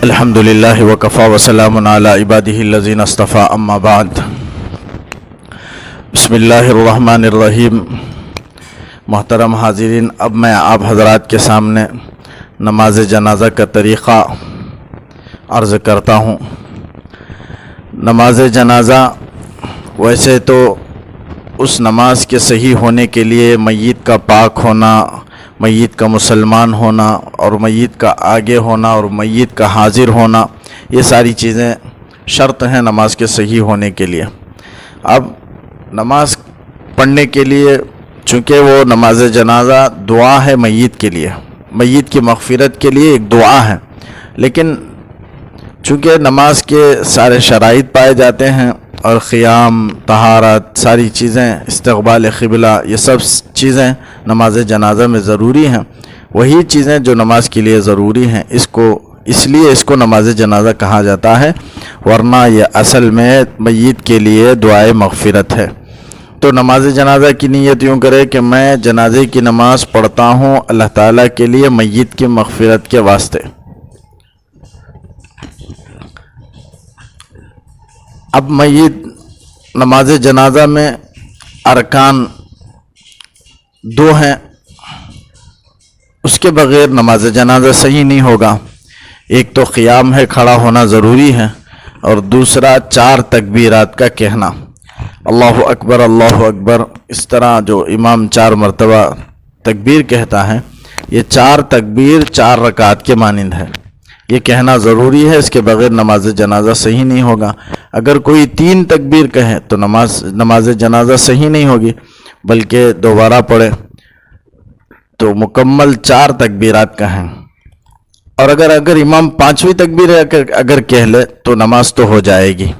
الحمدللہ وکفی وسلام علی عبادہ الذین اصطفی اما بعد بسم اللہ الرحمن الرحیم۔ محترم حاضرین، اب میں آپ حضرات کے سامنے نماز جنازہ کا طریقہ عرض کرتا ہوں۔ نماز جنازہ ویسے تو اس نماز کے صحیح ہونے کے لیے میت کا پاک ہونا، میت کا مسلمان ہونا اور میت کا آگے ہونا اور میت کا حاضر ہونا، یہ ساری چیزیں شرط ہیں نماز کے صحیح ہونے کے لیے۔ اب نماز پڑھنے کے لیے چونکہ وہ نماز جنازہ دعا ہے میت کے لیے، میت کی مغفرت کے لیے ایک دعا ہے، لیکن چونکہ نماز کے سارے شرائط پائے جاتے ہیں اور قیام، طہارت، ساری چیزیں، استقبال قبلہ، یہ سب چیزیں نماز جنازہ میں ضروری ہیں، وہی چیزیں جو نماز کے لیے ضروری ہیں، اس لیے اس کو نماز جنازہ کہا جاتا ہے، ورنہ یہ اصل میں میت کے لیے دعائے مغفرت ہے۔ تو نماز جنازہ کی نیت یوں کرے کہ میں جنازے کی نماز پڑھتا ہوں اللہ تعالیٰ کے لیے میت کی مغفرت کے واسطے۔ اب میت نماز جنازہ میں ارکان دو ہیں، اس کے بغیر نماز جنازہ صحیح نہیں ہوگا۔ ایک تو قیام ہے، کھڑا ہونا ضروری ہے، اور دوسرا 4 تکبیرات کا کہنا، اللہ اکبر اللہ اکبر، اس طرح جو امام 4 مرتبہ تکبیر کہتا ہے، یہ 4 تکبیر 4 رکعت کے مانند ہے، یہ کہنا ضروری ہے، اس کے بغیر نماز جنازہ صحیح نہیں ہوگا۔ اگر کوئی 3 تکبیر کہے تو نماز جنازہ صحیح نہیں ہوگی، بلکہ دوبارہ پڑھے تو مکمل 4 تکبیرات کہیں، اور اگر امام 5ویں تکبیر اگر کہہ لے تو نماز تو ہو جائے گی،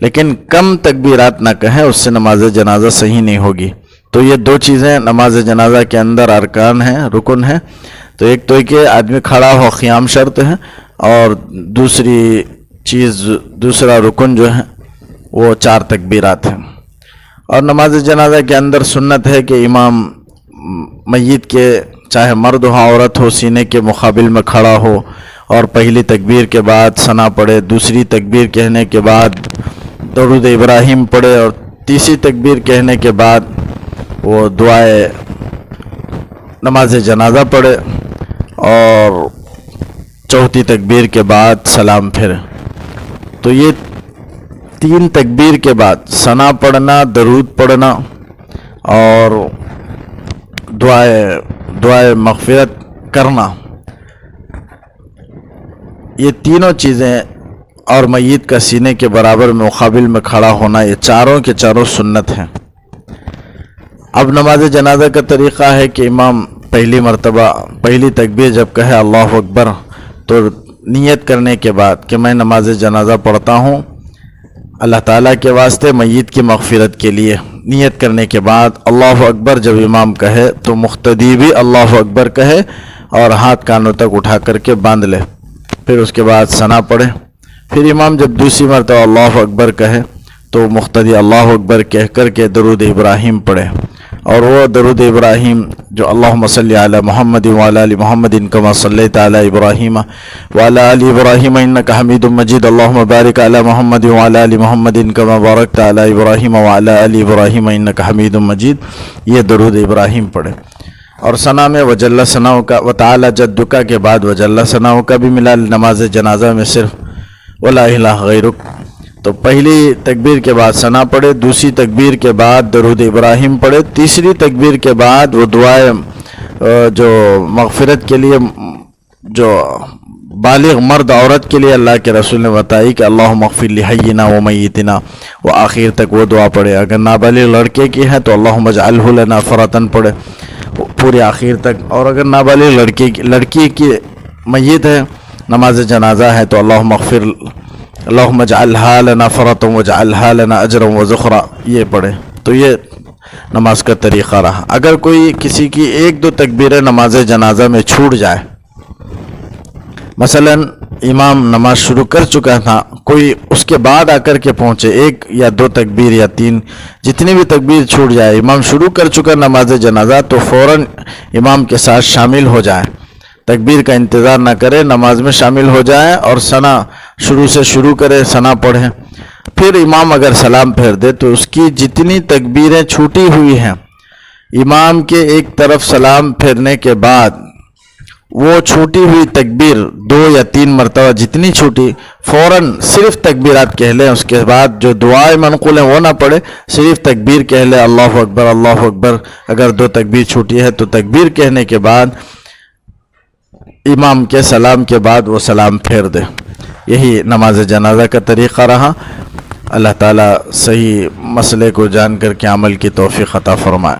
لیکن کم تکبیرات نہ کہیں، اس سے نماز جنازہ صحیح نہیں ہوگی۔ تو یہ 2 چیزیں نماز جنازہ کے اندر ارکان ہیں، رکن ہیں۔ تو ایک تو کہ آدمی کھڑا ہو، قیام شرط ہے، اور دوسرا رکن جو ہے وہ 4 تکبیرات ہیں۔ اور نماز جنازہ کے اندر سنت ہے کہ امام میت کے چاہے مرد ہو عورت ہو سینے کے مقابل میں کھڑا ہو، اور پہلی تکبیر کے بعد ثنا پڑھے، دوسری تکبیر کہنے کے بعد درود ابراہیم پڑھے، اور تیسری تکبیر کہنے کے بعد وہ دعائے نماز جنازہ پڑھے، اور چوتھی تکبیر کے بعد سلام پھر۔ تو یہ 3 تکبیر کے بعد ثنا پڑھنا، درود پڑھنا اور دعائے مغفرت کرنا، یہ تینوں چیزیں، اور میت کا سینے کے برابر مقابل میں کھڑا ہونا، یہ چاروں کے چاروں سنت ہیں۔ اب نماز جنازہ کا طریقہ ہے کہ امام پہلی تکبیر جب کہے اللہ اکبر، تو نیت کرنے کے بعد کہ میں نماز جنازہ پڑھتا ہوں اللہ تعالیٰ کے واسطے میت کی مغفرت کے لیے، نیت کرنے کے بعد اللہ اکبر جب امام کہے تو مقتدی بھی اللہ اکبر کہے اور ہاتھ کانوں تک اٹھا کر کے باندھ لے، پھر اس کے بعد ثنا پڑھے۔ پھر امام جب دوسری مرتبہ اللہ اکبر کہے تو مقتدی اللہ اکبر کہہ کر کے درود ابراہیم پڑھے، اور وہ درود ابراہیم جو اللہم صلی علی محمد وعلی آل محمد کما صلیت علی ابراہیم وعلی آل ابراہیم انک حمید مجید اللہم بارک علی محمد وعلی آل محمد کما بارکت علی ابراہیم وعلی آل ابراہیم انک حمید مجید، یہ درود ابراہیم پڑھے۔ اور ثنا میں وجل ثناؤ کا وتعالی جدک کے بعد وجل ثناؤ کا بھی ملا نماز جنازہ میں صرف ولا الہ غیرک۔ تو پہلی تکبیر کے بعد ثنا پڑھے، دوسری تکبیر کے بعد درود ابراہیم پڑھے، تیسری تکبیر کے بعد وہ دعائیں جو مغفرت کے لیے جو بالغ مرد عورت کے لیے اللہ کے رسول نے بتائی کہ اللہم اغفر لحینا و میتنا، وہ آخر تک وہ دعا پڑھے۔ اگر نابالغ لڑکے کی ہے تو اللہم اجعلہ لنا فرطن پڑھے پورے آخر تک، اور اگر نابالغ لڑکی کی میت ہے، نماز جنازہ ہے، تو اللہم اجعلہا لنا فرطا واجعلہا لنا اجرا وذخرا، یہ پڑھے۔ تو یہ نماز کا طریقہ رہا۔ اگر کوئی کسی کی 1-2 تکبیریں نماز جنازہ میں چھوٹ جائے، مثلا امام نماز شروع کر چکا تھا، کوئی اس کے بعد آ کر کے پہنچے، ایک یا دو تکبیر یا تین، جتنی بھی تکبیر چھوٹ جائے، امام شروع کر چکا نماز جنازہ تو فوراً امام کے ساتھ شامل ہو جائے، تکبیر کا انتظار نہ کرے، نماز میں شامل ہو جائے اور ثنا شروع سے شروع کرے، ثنا پڑھیں۔ پھر امام اگر سلام پھیر دے تو اس کی جتنی تکبیریں چھوٹی ہوئی ہیں، امام کے ایک طرف سلام پھیرنے کے بعد وہ چھوٹی ہوئی تکبیر 2 یا 3 مرتبہ جتنی چھوٹی، فوراً صرف تکبیرات کہہ لیں، اس کے بعد جو دعائیں منقول ہیں وہ نہ پڑھے، صرف تکبیر کہہ لیں، اللہ اکبر اللہ اکبر۔ اگر 2 تکبیر چھوٹی ہے تو تکبیر کہنے کے بعد امام کے سلام کے بعد وہ سلام پھیر دے۔ یہی نماز جنازہ کا طریقہ رہا۔ اللہ تعالیٰ صحیح مسئلے کو جان کر کے عمل کی توفیق عطا فرمائے۔